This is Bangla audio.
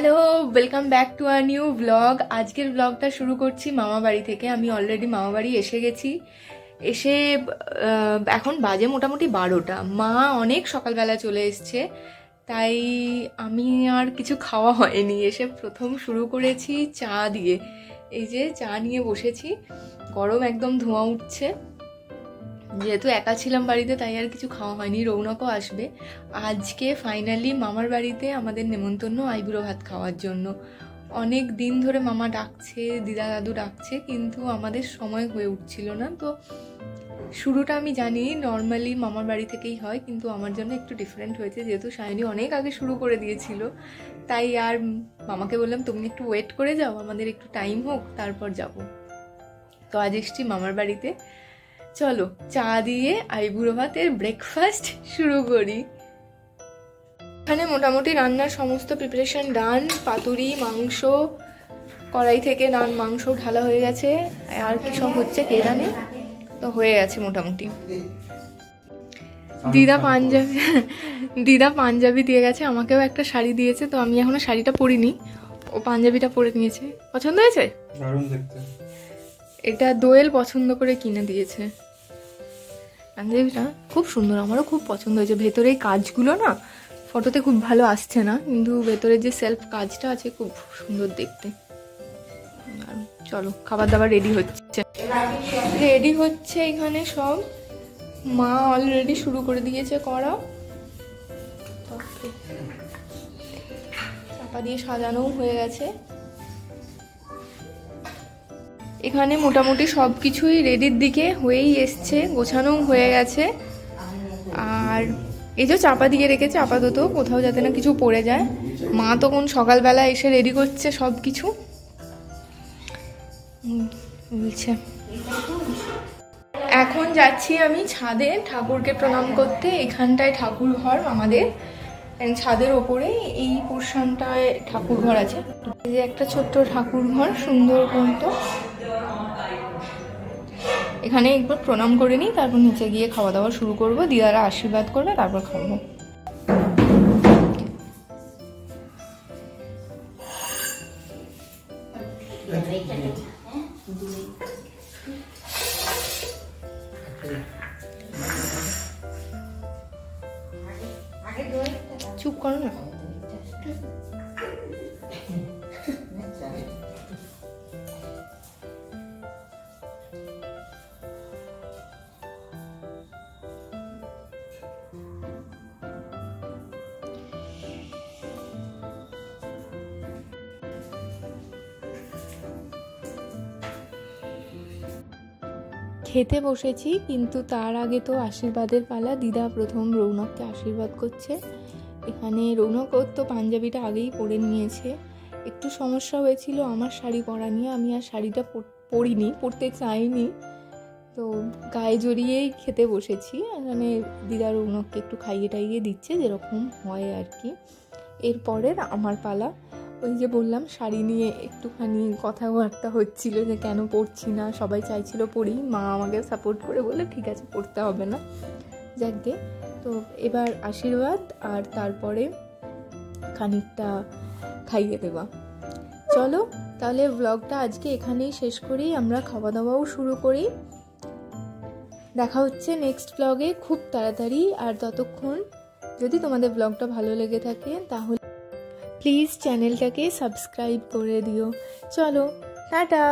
Hello, welcome back to a new blog. আজকের ব্লগটা শুরু করছি মামা বাড়ি থেকে। আমি অলরেডি মামা বাড়ি এসে গেছি। এসে এখন বাজে মোটামুটি 12টা। মা অনেক সকালবেলা চলে এসছে, তাই আমি আর কিছু খাওয়া হয়নি। এসে প্রথম শুরু করেছি চা দিয়ে। এই যে চা নিয়ে বসেছি, গরম একদম ধোঁয়া উঠছে। যেহেতু একা ছিলাম বাড়িতে, তাই আর কিছু খাওয়া হয়নি। রৌনকও আসবে আজকে। ফাইনালি মামার বাড়িতে আমাদের নেমন্তন্ন আইবুড়ো ভাত খাওয়ার জন্য। অনেক দিন ধরে মামা ডাকছে, দিদা দাদু ডাকছে, কিন্তু আমাদের সময় হয়ে উঠছিল না। তো শুরুটা আমি জানি নর্মালি মামার বাড়ি থেকেই হয়, কিন্তু আমার জন্য একটু ডিফারেন্ট হয়েছে, যেহেতু সায়নী অনেক আগে শুরু করে দিয়েছিল। তাই আর মামাকে বললাম তুমি একটু ওয়েট করে যাও, আমাদের একটু টাইম হোক, তারপর যাব। তো আজ এসছি মামার বাড়িতে। চলো চা দিয়ে আইবুড়ো ভাতের ব্রেকফাস্ট শুরু করি। এখানে মোটামুটি রান্নার সমস্ত প্রিপারেশন ডান। পাতুরি, মাংস কড়াই থেকে ডান মাংস ঢালা হয়ে গেছে। আর কি সব হচ্ছে কে জানে, তো হয়ে গেছে মোটামুটি। দিদা পাঞ্জাবি দিয়ে গেছে, আমাকেও একটা শাড়ি দিয়েছে। তো আমি এখনো শাড়িটা পরিনি, ও পাঞ্জাবিটা পরে নিয়েছে। পছন্দ হয়েছে? দারুণ দেখতে। এটা দোয়েল পছন্দ করে কিনে দিয়েছে। পাঞ্জাবিটা খুব সুন্দর, আমারও খুব পছন্দ হয়েছে। ভেতরে এই কাজগুলো না ফটোতে খুব ভালো আসছে না, কিন্তু ভেতরে যে সেলফ কাজটা আছে খুব সুন্দর দেখতে। চলো খাবার দাবার রেডি হচ্ছে এখানে সব। মা অলরেডি শুরু করে দিয়েছে করা। চাপা দিয়ে সাজানোও হয়ে গেছে। এখানে মোটামুটি সব কিছুই রেডির দিকে হয়েই এসছে, গোছানোও হয়ে গেছে। আর এই যে চাপা দিয়ে রেখেছে আপাতত, কোথাও যাতে না কিছু পড়ে যায়। মা তখন সকালবেলা এসে রেডি করছে সব কিছু বলছে। এখন যাচ্ছি আমি ছাদে ঠাকুরকে প্রণাম করতে। এখানটায় ঠাকুর ঘর আমাদের, ছাদের ওপরে এই পোর্শনটায় ঠাকুর ঘর আছে। এই যে একটা ছোট্ট ঠাকুর ঘর, সুন্দর কিন্তু। এখানে একবার প্রণাম করে নিই, তারপর নিচে গিয়ে খাওয়া দাওয়া শুরু করবো। দিদারা আশীর্বাদ করবে, তারপর খাবো। চুপ করো না। খেতে বসেছি, কিন্তু তার আগে তো আশীর্বাদের পালা। দিদা প্রথম রৌনককে আশীর্বাদ করছে। এখানে রৌনক তো পাঞ্জাবিটা আগেই পরে নিয়েছে। একটু সমস্যা হয়েছিল আমার শাড়ি পরা নিয়ে, আমি আর শাড়িটা পরতে চাইনি, তো গায়ে জড়িয়েই খেতে বসেছি। মানে দিদা রৌনককে একটু খাইয়ে টাইয়ে দিচ্ছে, যেরকম হয় আর কি। এরপরে আমার পালা। ওই যে বললাম শাড়ি নিয়ে একটুখানি কথাবার্তা হচ্ছিল যে কেন পরছি না, সবাই চাইছিল পরি। মা আমাকে সাপোর্ট করে বলে ঠিক আছে পরতে হবে না, যাকগে। তো এবার আশীর্বাদ আর তারপরে খানিকটা খাইয়ে দেওয়া। চলো তাহলে ব্লগটা আজকে এখানেই শেষ করি, আমরা খাওয়া দাওয়াও শুরু করি। দেখা হচ্ছে নেক্সট ব্লগে খুব তাড়াতাড়ি। আর ততক্ষণ যদি তোমাদের ব্লগটা ভালো লেগে থাকে তাহলে প্লিজ চ্যানেলটাকে সাবস্ক্রাইব করে দিও। চলো টাটা।